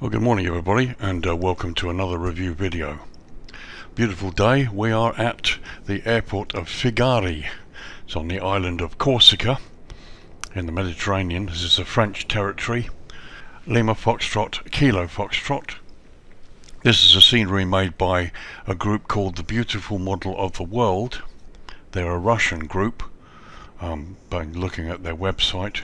Well, good morning everybody, and welcome to another review video. Beautiful day. We are at the airport of Figari. It's on the island of Corsica in the Mediterranean. This is a French territory. Lima Foxtrot, Kilo Foxtrot. This is a scenery made by a group called the Beautiful Model of the World. They're a Russian group, by looking at their website.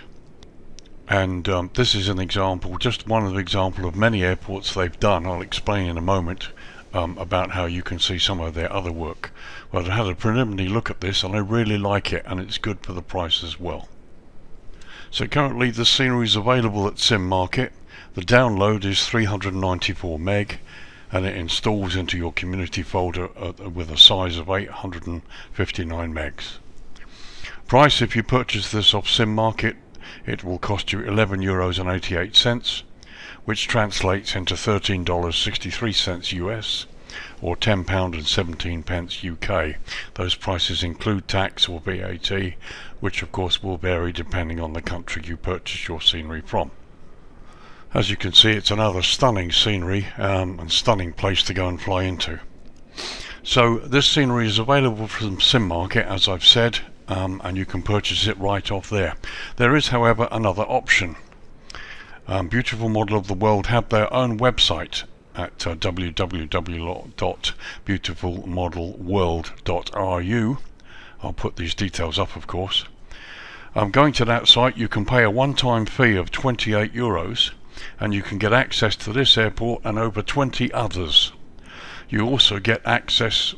And this is an example, just one of the example of many airports they've done. I'll explain in a moment about how you can see some of their other work. But I had a preliminary look at this and I really like it, and it's good for the price as well. So currently the scenery is available at Sim Market. The download is 394 meg and it installs into your community folder with a size of 859 megs. Price, if you purchase this off Sim Market, it will cost you €11.88, which translates into $13.63 US or £10.17 UK. Those prices include tax or VAT, which of course will vary depending on the country you purchase your scenery from. As you can see, it's another stunning scenery and stunning place to go and fly into. So this scenery is available from Sim Market, as I've said, and you can purchase it right off there. There is, however, another option. Beautiful Model of the World have their own website at www.beautifulmodelworld.ru. I'll put these details up, of course. Going to that site, you can pay a one-time fee of €28 and you can get access to this airport and over 20 others. You also get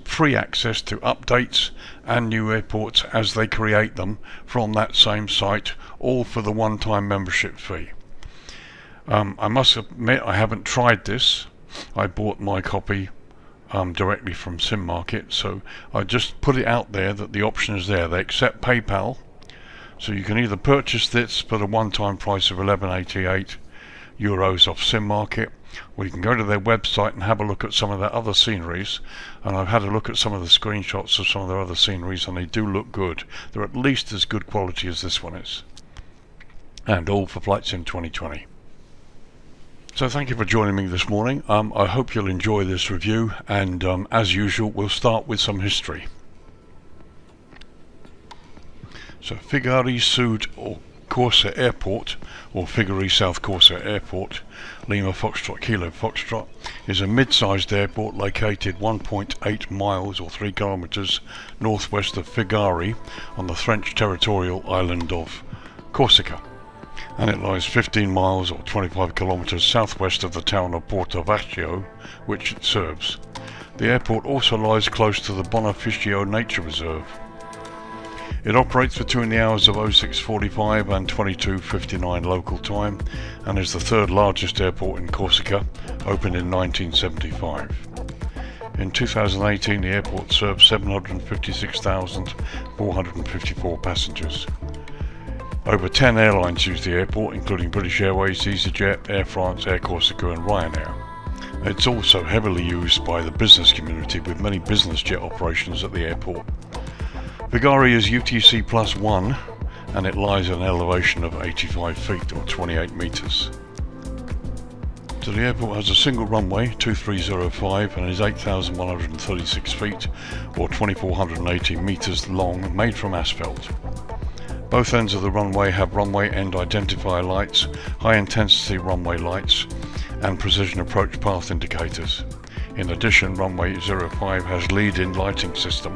free access to updates and new airports as they create them from that same site, all for the one-time membership fee. I must admit I haven't tried this. I bought my copy directly from Sim Market, so I just put it out there that the option is there. They accept PayPal, so you can either purchase this for the one-time price of €11.88 off Sim Market, or you can go to their website and have a look at some of their other sceneries. And I've had a look at some of the screenshots of some of their other sceneries and they do look good. They're at least as good quality as this one is, and all for flights in 2020. So thank you for joining me this morning. I hope you'll enjoy this review, and as usual we'll start with some history. So Figari Sud or Corsa Airport, or Figari South Corsa Airport, Lima Foxtrot Kilo Foxtrot, is a mid-sized airport located 1.8 miles or 3 kilometers northwest of Figari on the French territorial island of Corsica, and it lies 15 miles or 25 kilometers southwest of the town of Porto Vecchio, which it serves. The airport also lies close to the Bonificio Nature Reserve. It operates between the hours of 06:45 and 22:59 local time, and is the third largest airport in Corsica, opened in 1975. In 2018 the airport served 756,454 passengers. Over 10 airlines use the airport, including British Airways, EasyJet, Air France, Air Corsica and Ryanair. It's also heavily used by the business community, with many business jet operations at the airport. Figari is UTC plus 1 and it lies at an elevation of 85 feet or 28 meters. So the airport has a single runway, 2305, and is 8,136 feet or 2,480 meters long, made from asphalt. Both ends of the runway have runway end identifier lights, high intensity runway lights and precision approach path indicators. In addition, runway 05 has lead-in lighting system,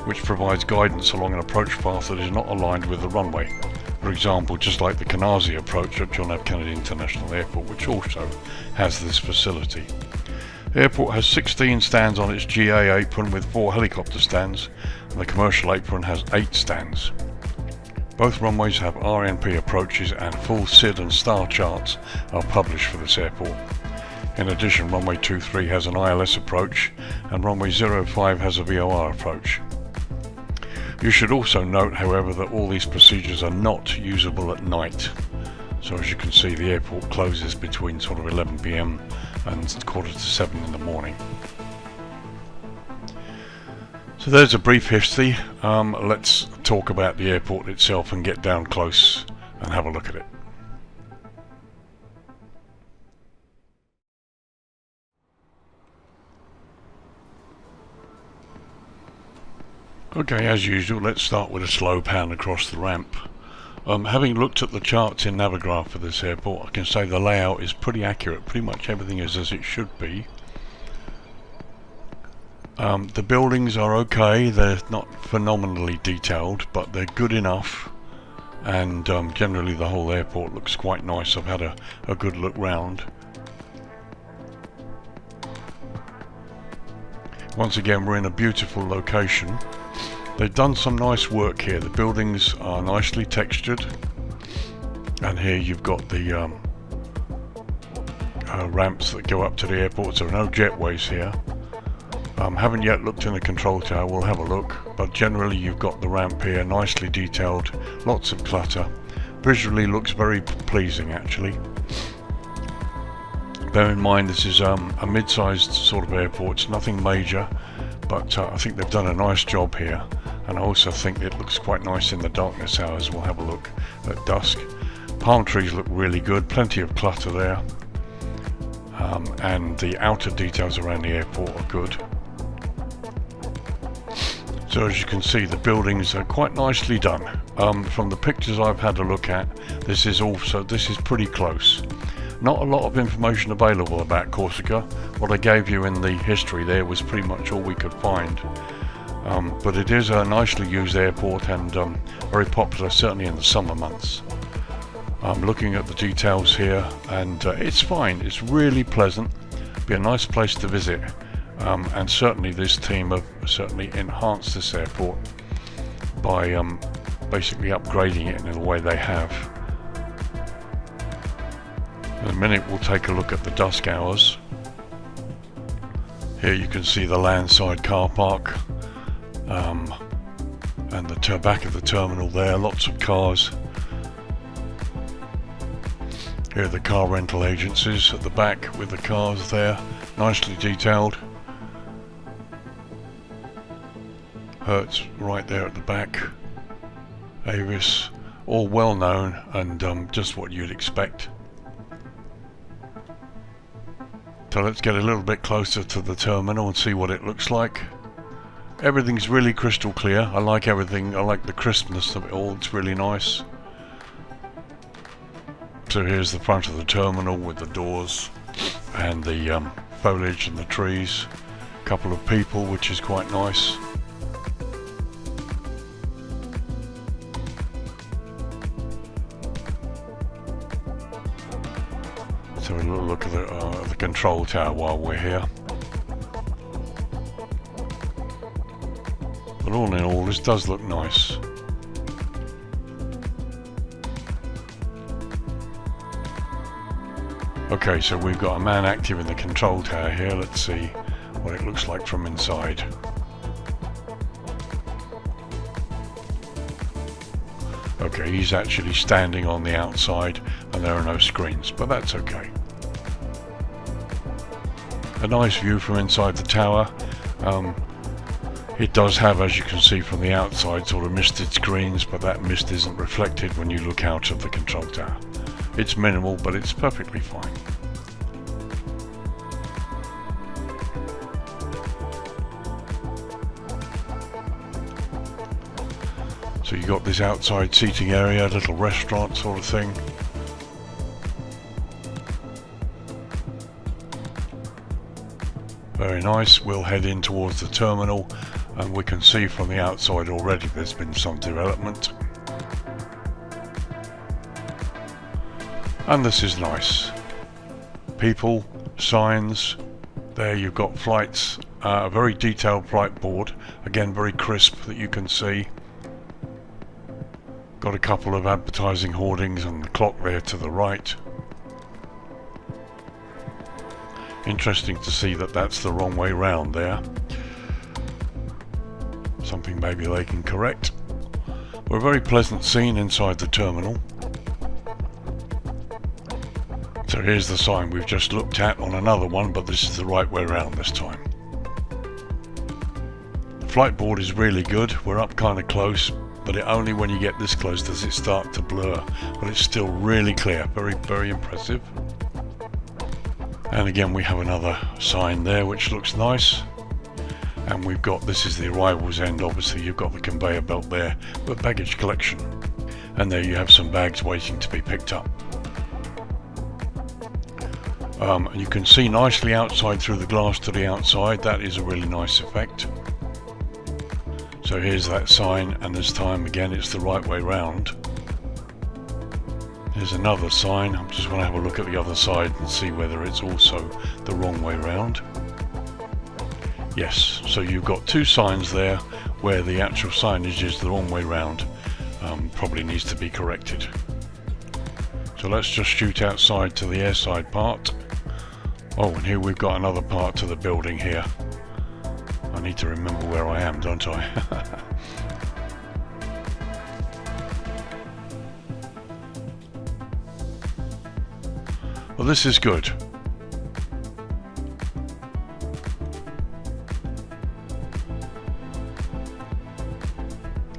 which provides guidance along an approach path that is not aligned with the runway. For example, just like the Canarsie approach at John F. Kennedy International Airport, which also has this facility. The airport has 16 stands on its GA apron with 4 helicopter stands, and the commercial apron has 8 stands. Both runways have RNP approaches, and full SID and star charts are published for this airport. In addition, runway 23 has an ILS approach and runway 05 has a VOR approach. You should also note, however, that all these procedures are not usable at night. So as you can see, the airport closes between sort of 11 PM and 6:45 in the morning. So there's a brief history. Let's talk about the airport itself and get down close and have a look at it. Okay, as usual, let's start with a slow pan across the ramp. Having looked at the charts in Navigraph for this airport, I can say the layout is pretty accurate. Pretty much everything is as it should be. The buildings are okay. They're not phenomenally detailed, but they're good enough. And generally the whole airport looks quite nice. I've had a good look round. Once again, we're in a beautiful location. They've done some nice work here. The buildings are nicely textured, and here you've got the ramps that go up to the airport. There are no jetways here. Haven't yet looked in the control tower. We'll have a look, but generally you've got the ramp here, nicely detailed, lots of clutter. Visually looks very pleasing actually. Bear in mind this is a mid-sized sort of airport. It's nothing major, but I think they've done a nice job here. And I also think it looks quite nice in the darkness hours. We'll have a look at dusk. Palm trees look really good, plenty of clutter there. And the outer details around the airport are good. So as you can see, the buildings are quite nicely done. From the pictures I've had a look at, this is pretty close. Not a lot of information available about Corsica. What I gave you in the history there was pretty much all we could find. But it is a nicely used airport and very popular, certainly in the summer months. I'm looking at the details here, and it's fine. It's really pleasant. Be a nice place to visit, and certainly this team have certainly enhanced this airport by basically upgrading it in the way they have. In a minute we'll take a look at the dusk hours. Here you can see the landside car park. And the back of the terminal there, lots of cars. Here are the car rental agencies at the back with the cars there, nicely detailed. Hertz right there at the back. Avis, all well known and just what you'd expect. So let's get a little bit closer to the terminal and see what it looks like. Everything's really crystal clear. I like everything. I like the crispness of it all. It's really nice. So here's the front of the terminal with the doors and the foliage and the trees. A couple of people, which is quite nice. So a little look at the control tower while we're here. But all in all, this does look nice. Okay, so we've got a man active in the control tower here. Let's see what it looks like from inside. Okay, he's actually standing on the outside and there are no screens, but that's okay. A nice view from inside the tower. It does have, as you can see from the outside, sort of misted screens, but that mist isn't reflected when you look out of the control tower. It's minimal, but it's perfectly fine. So you got this outside seating area, little restaurant sort of thing. Very nice. We'll head in towards the terminal. And we can see from the outside already there's been some development. And this is nice. People, signs, there you've got flights, a very detailed flight board, again very crisp that you can see. Got a couple of advertising hoardings and the clock there to the right. Interesting to see that that's the wrong way round there. Something maybe they can correct. We're a very pleasant scene inside the terminal. So here's the sign we've just looked at on another one, but this is the right way around this time. The flight board is really good. We're up kind of close, but only when you get this close does it start to blur. But it's still really clear. Very, very impressive. And again we have another sign there which looks nice. And we've got, this is the arrivals end, obviously you've got the conveyor belt there, but baggage collection. And there you have some bags waiting to be picked up. You can see nicely outside through the glass to the outside. That is a really nice effect. So here's that sign, and this time again it's the right way round. Here's another sign. I just want to have a look at the other side and see whether it's also the wrong way round. Yes, so you've got two signs there where the actual signage is the wrong way round. Probably needs to be corrected. So let's just shoot outside to the airside part. Oh, and here we've got another part to the building here. I need to remember where I am, don't I? Well, this is good.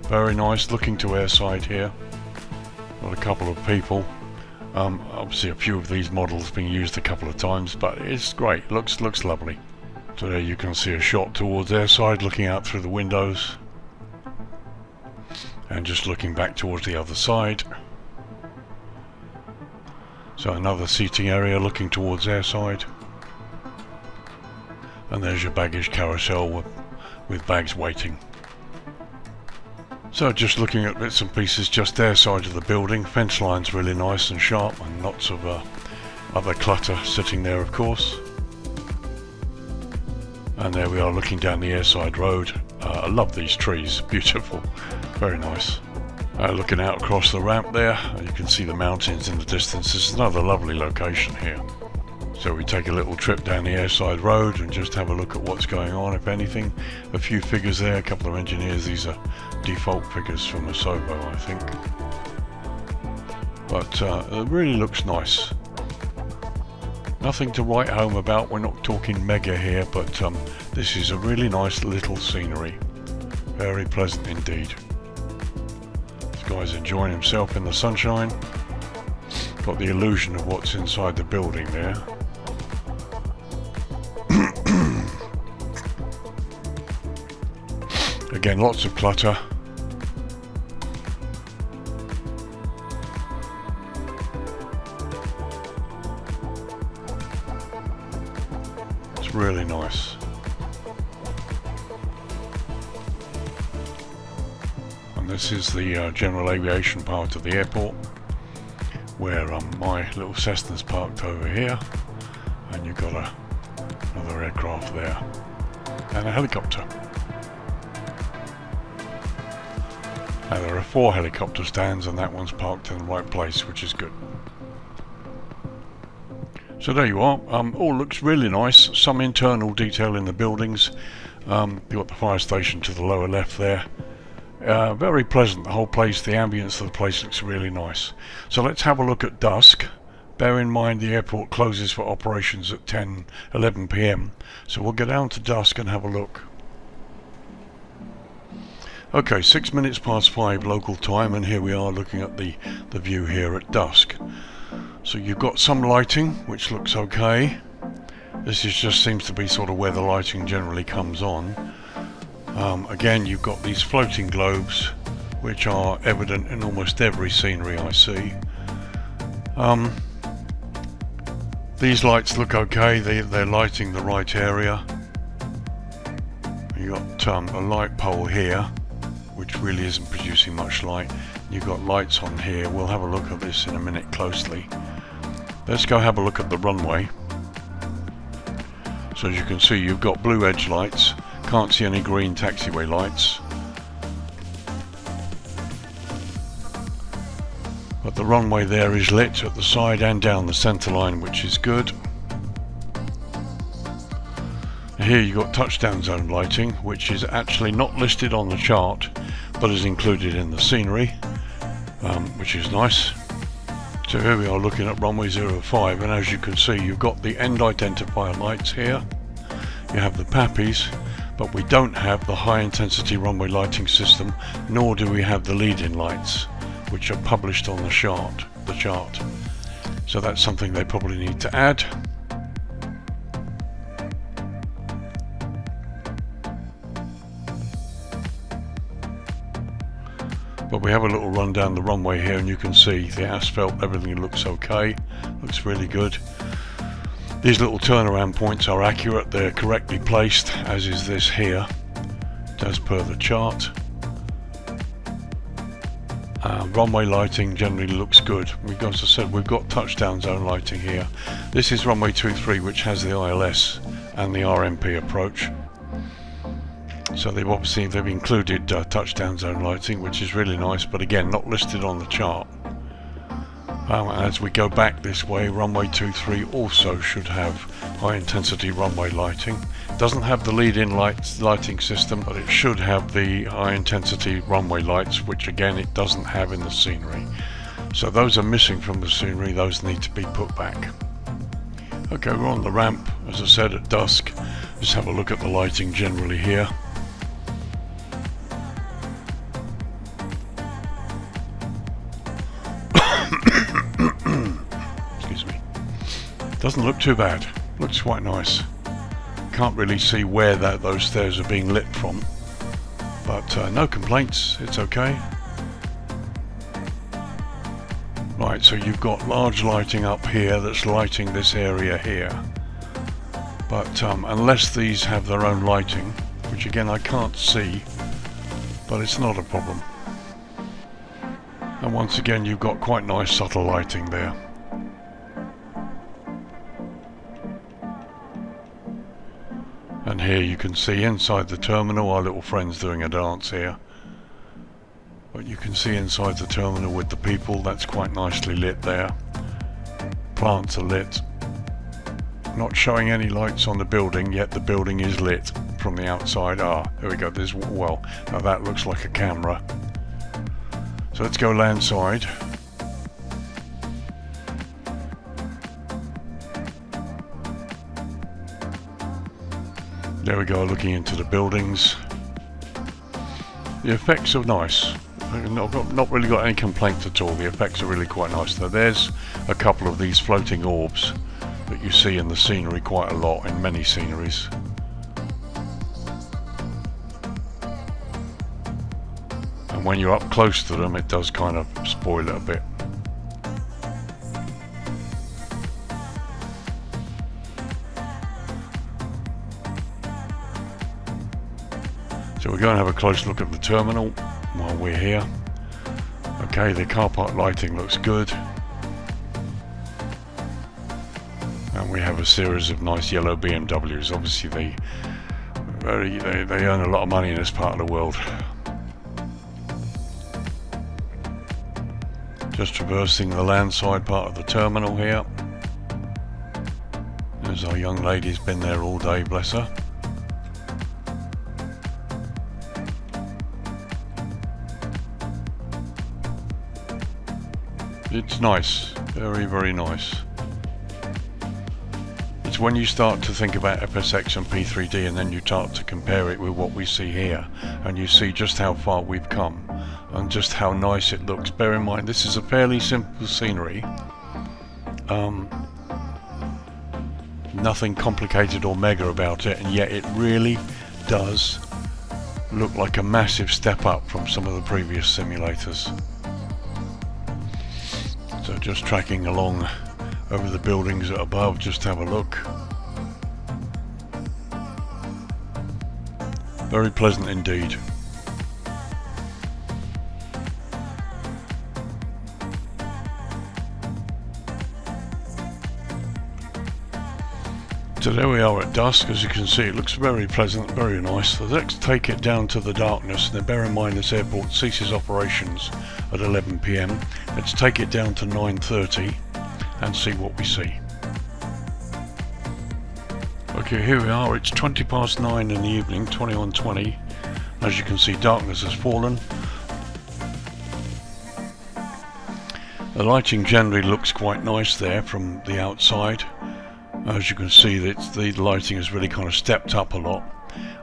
Very nice, looking to airside here. Got a couple of people. Obviously a few of these models being used a couple of times, but it's great. Looks lovely. So there you can see a shot towards airside, looking out through the windows, and just looking back towards the other side. So another seating area looking towards airside, and there's your baggage carousel with bags waiting. So just looking at bits and pieces just airside of the building. Fence line's really nice and sharp, and lots of other clutter sitting there, of course. And there we are looking down the airside road. I love these trees, beautiful, very nice. Looking out across the ramp there, you can see the mountains in the distance. This is another lovely location here. So we take a little trip down the airside road and just have a look at what's going on, if anything. A few figures there, a couple of engineers. These are default figures from Asobo, I think. But it really looks nice. Nothing to write home about, we're not talking mega here, but this is a really nice little scenery. Very pleasant indeed. This guy's enjoying himself in the sunshine. Got the illusion of what's inside the building there. Again, lots of clutter. It's really nice. And this is the general aviation part of the airport, where my little Cessna's parked over here, and you've got another aircraft there, and a helicopter. Now there are 4 helicopter stands, and that one's parked in the right place, which is good. So there you are. All looks really nice. Some internal detail in the buildings. You've got the fire station to the lower left there. Very pleasant, the whole place. The ambience of the place looks really nice. So let's have a look at Dusk. Bear in mind the airport closes for operations at 11 PM. So we'll go down to Dusk and have a look. Okay, 6 minutes past 5 local time, and here we are looking at the view here at Dusk. So you've got some lighting, which looks okay. This just seems to be sort of where the lighting generally comes on. Again, you've got these floating globes, which are evident in almost every scenery I see. These lights look okay, they're lighting the right area. You've got a light pole here, which really isn't producing much light. You've got lights on here. We'll have a look at this in a minute closely. Let's go have a look at the runway. So as you can see, you've got blue edge lights. Can't see any green taxiway lights. But the runway there is lit at the side and down the centre line, which is good. Here you've got touchdown zone lighting, which is actually not listed on the chart, but is included in the scenery, which is nice. So here we are looking at runway 05, and as you can see, you've got the end identifier lights here. You have the PAPIs, but we don't have the high intensity runway lighting system, nor do we have the lead-in lights, which are published on the chart. So that's something they probably need to add. But we have a little run down the runway here, and you can see the asphalt, everything looks okay, looks really good. These little turnaround points are accurate, they're correctly placed, as is this here, as per the chart. Runway lighting generally looks good. As I said, we've got touchdown zone lighting here. This is runway 23, which has the ILS and the RMP approach. So they've included touchdown zone lighting, which is really nice, but again not listed on the chart. As we go back this way, runway 23 also should have high intensity runway lighting. Doesn't have the lead-in lighting system, but it should have the high intensity runway lights, which again it doesn't have in the scenery. So those are missing from the scenery, those need to be put back. Okay, we're on the ramp, as I said, at dusk. Just have a look at the lighting generally here. Excuse me. Doesn't look too bad, looks quite nice. Can't really see where those stairs are being lit from, but no complaints, it's okay. Right, so you've got large lighting up here that's lighting this area here, but unless these have their own lighting, which again I can't see, but it's not a problem. And once again you've got quite nice subtle lighting there. And here you can see inside the terminal, our little friend's doing a dance here. But you can see inside the terminal with the people, that's quite nicely lit there. Plants are lit. Not showing any lights on the building, yet the building is lit from the outside. Ah, there we go, well, now that looks like a camera. So let's go landside. There we go, looking into the buildings. The effects are nice. I've not really got any complaints at all. The effects are really quite nice. Now there's a couple of these floating orbs that you see in the scenery quite a lot, in many sceneries. And when you're up close to them, it does kind of spoil it a bit. So we're going to have a close look at the terminal while we're here. Okay, the car park lighting looks good. And we have a series of nice yellow BMWs. Obviously they earn a lot of money in this part of the world. Just traversing the landside part of the terminal here. There's our young lady's been there all day, bless her. It's nice, very, very nice. It's when you start to think about FSX and P3D and then you start to compare it with what we see here, and you see just how far we've come and just how nice it looks. Bear in mind, this is a fairly simple scenery. Nothing complicated or mega about it, and yet it really does look like a massive step up from some of the previous simulators. So just tracking along over the buildings above, just have a look. Very pleasant indeed. So there we are at dusk. As you can see, it looks very pleasant, very nice. So let's take it down to the darkness. Now bear in mind this airport ceases operations at 11 PM. Let's take it down to 9:30 and see what we see. Okay, here we are. It's 9:20 in the evening, 21:20. As you can see, darkness has fallen. The lighting generally looks quite nice there from the outside. As you can see, the lighting has really kind of stepped up a lot.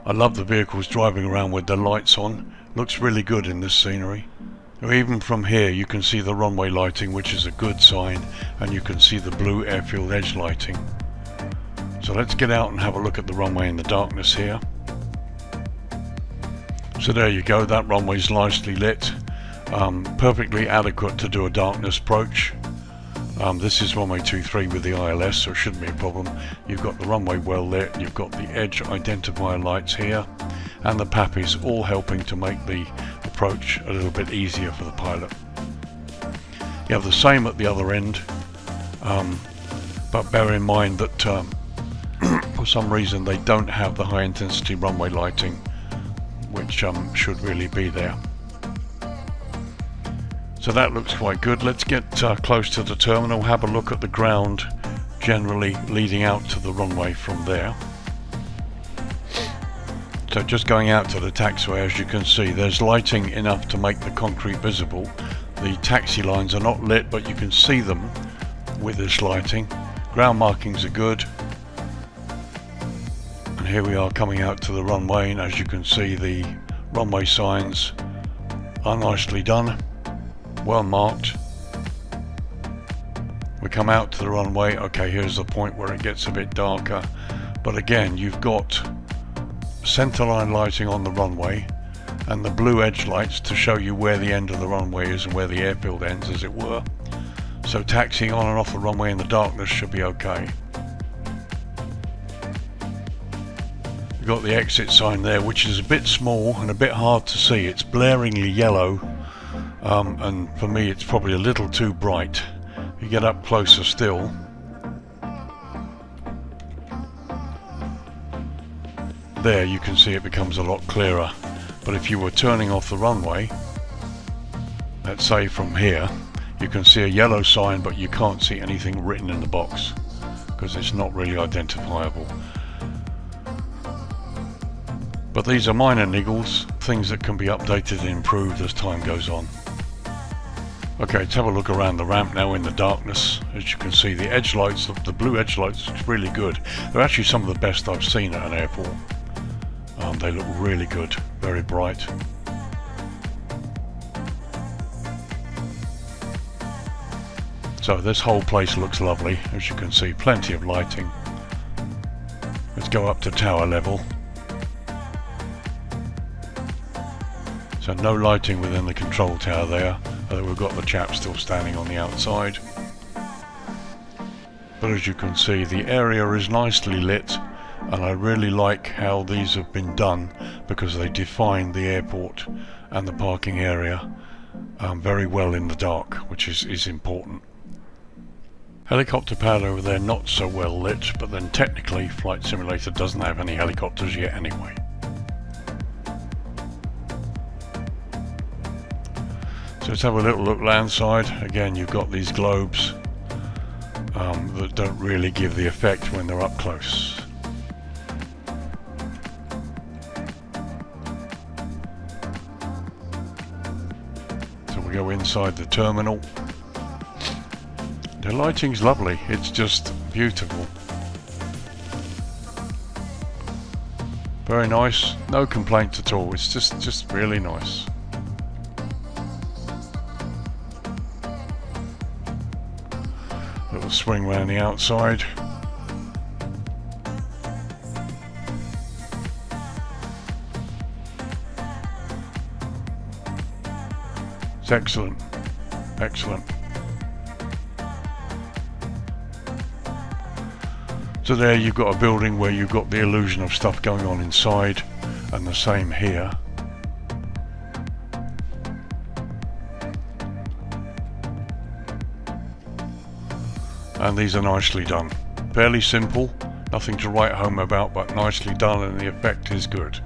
I love the vehicles driving around with the lights on. Looks really good in this scenery. Even from here you can see the runway lighting, which is a good sign, and you can see the blue airfield edge lighting. So let's get out and have a look at the runway in the darkness here. So there you go, that runway's nicely lit. perfectly adequate to do a darkness approach. This is runway 23 with the ILS, so it shouldn't be a problem. You've got the runway well lit, you've got the edge identifier lights here, and the PAPIs all helping to make the approach a little bit easier for the pilot. You have the same at the other end, but bear in mind that for some reason they don't have the high intensity runway lighting, which should really be there. So that looks quite good. Let's get close to the terminal, have a look at the ground generally leading out to the runway from there. So just going out to the taxiway, as you can see, there's lighting enough to make the concrete visible. The taxi lines are not lit, but you can see them with this lighting. Ground markings are good. And here we are coming out to the runway, and as you can see, the runway signs are nicely done. Well marked. We come out to the runway. Okay, here's the point where it gets a bit darker, but again you've got centerline lighting on the runway and the blue edge lights to show you where the end of the runway is and where the airfield ends, as it were. So taxiing on and off the runway in the darkness should be okay. We've got the exit sign there, which is a bit small and a bit hard to see. It's blaringly yellow. And for me it's probably a little too bright. If you get up closer still, there you can see it becomes a lot clearer. But if you were turning off the runway, let's say from here, you can see a yellow sign, but you can't see anything written in the box because it's not really identifiable. But these are minor niggles, things that can be updated and improved as time goes on. Okay, let's have a look around the ramp now in the darkness. As you can see, the edge lights, the blue edge lights, is really good. They're actually some of the best I've seen at an airport. They look really good, very bright. So this whole place looks lovely. As you can see, plenty of lighting. Let's go up to tower level. So no lighting within the control tower there. We've got the chap still standing on the outside. But as you can see, the area is nicely lit, and I really like how these have been done because they define the airport and the parking area very well in the dark, which is important. Helicopter pad over there not so well lit, but then technically Flight Simulator doesn't have any helicopters yet anyway. So let's have a little look landside. Again, you've got these globes that don't really give the effect when they're up close. So we go inside the terminal. The lighting's lovely, it's just beautiful. Very nice, no complaints at all, it's just really nice. Little swing around the outside. It's excellent, excellent. So there you've got a building where you've got the illusion of stuff going on inside, and the same here. And these are nicely done. Fairly simple, nothing to write home about, but nicely done, and the effect is good.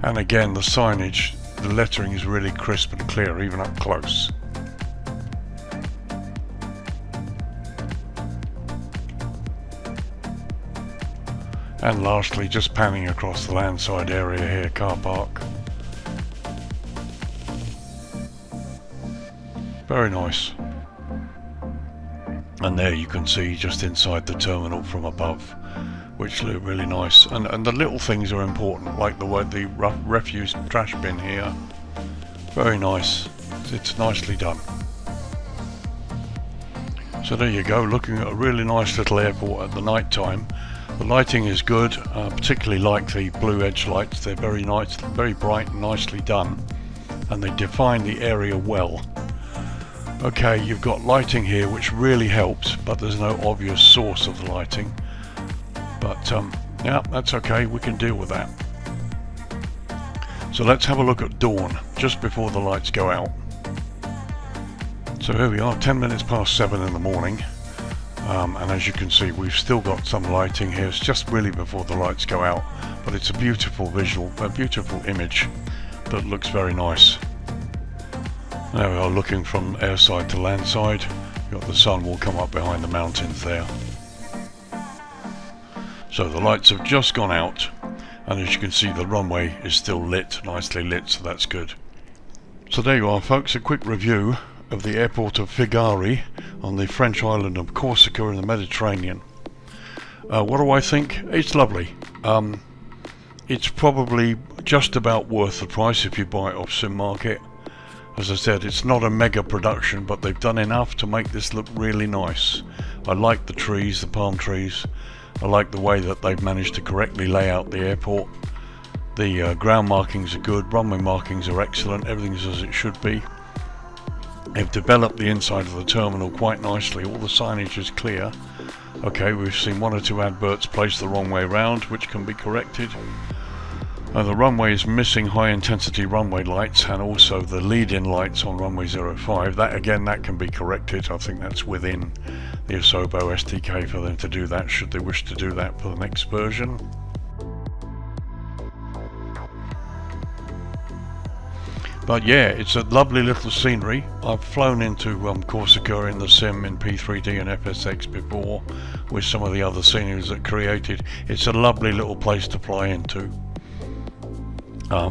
And again, the signage, the lettering is really crisp and clear, even up close. And lastly, just panning across the landside area here, car park. Very nice. And there you can see just inside the terminal from above, which look really nice. And the little things are important, like the refuse trash bin here. Very nice. It's nicely done. So there you go, looking at a really nice little airport at the night time. The lighting is good, particularly like the blue edge lights. They're very nice, very bright and nicely done. and they define the area well. Okay, you've got lighting here which really helps, but there's no obvious source of the lighting. But yeah, that's okay, we can deal with that. So let's have a look at dawn, just before the lights go out. So here we are, 10 minutes past 7 in the morning. And as you can see, we've still got some lighting here. It's just really before the lights go out, but it's a beautiful visual, a beautiful image that looks very nice. Now we are looking from airside to landside. You've got the sun will come up behind the mountains there. So the lights have just gone out, and as you can see, the runway is still lit, nicely lit, so that's good. So there you are, folks, a quick review of the airport of Figari on the French island of Corsica in the Mediterranean. What do I think? It's lovely. It's probably just about worth the price if you buy it off SimMarket. As I said, it's not a mega production, but they've done enough to make this look really nice. I like the trees, the palm trees. I like the way that they've managed to correctly lay out the airport. The ground markings are good, runway markings are excellent, everything's as it should be. They've developed the inside of the terminal quite nicely, all the signage is clear. Okay, we've seen one or two adverts placed the wrong way round, which can be corrected. The runway is missing high intensity runway lights and also the lead-in lights on runway 05. That again, that can be corrected. I think that's within the Asobo SDK for them to do that, should they wish to do that for the next version. But yeah, it's a lovely little scenery. I've flown into Corsica in the sim in P3D and FSX before with some of the other sceneries that created. It's a lovely little place to fly into.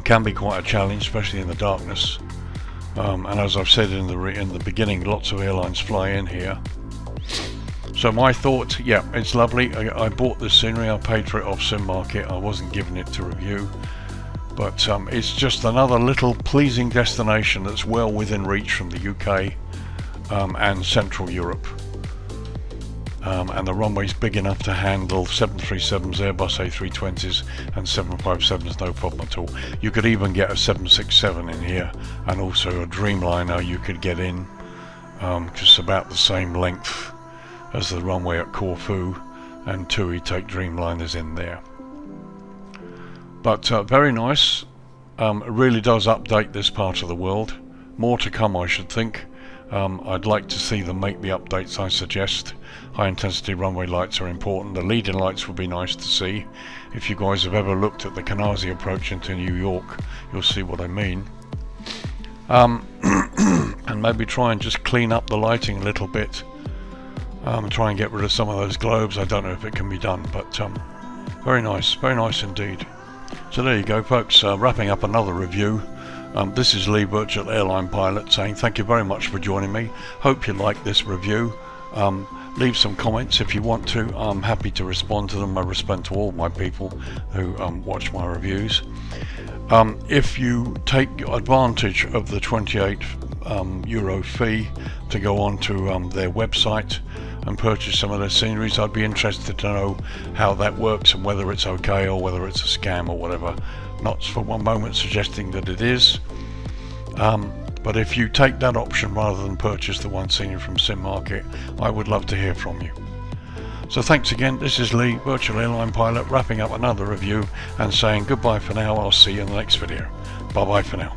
Can be quite a challenge, especially in the darkness. And as I've said in the beginning, lots of airlines fly in here. So my thoughts, yeah, it's lovely. I bought this scenery, I paid for it off SimMarket. I wasn't given it to review. But it's just another little pleasing destination that's well within reach from the UK and Central Europe. And the runway's big enough to handle 737s, Airbus A320s and 757s, no problem at all. You could even get a 767 in here, and also a Dreamliner you could get in, just about the same length as the runway at Corfu, and TUI take Dreamliners in there. But very nice. It really does update this part of the world. More to come, I should think. I'd like to see them make the updates I suggest. High intensity runway lights are important. The lead-in lights would be nice to see. If you guys have ever looked at the Canarsie approach into New York, you'll see what I mean. And maybe try and just clean up the lighting a little bit. Try and get rid of some of those globes. I don't know if it can be done, but very nice indeed. So there you go, folks, wrapping up another review. This is Lee, VirtualAirlinePilot, saying thank you very much for joining me. Hope you like this review. Leave some comments if you want to. I'm happy to respond to them. I respond to all my people who watch my reviews. If you take advantage of the 28 euro fee to go on to their website and purchase some of their sceneries, I'd be interested to know how that works and whether it's okay or whether it's a scam or whatever. Not for one moment suggesting that it is, but if you take that option rather than purchase the one scenery from SimMarket, I would love to hear from you. So thanks again. This is Lee, Virtual Airline Pilot, wrapping up another review and saying goodbye for now. I'll see you in the next video. Bye bye for now.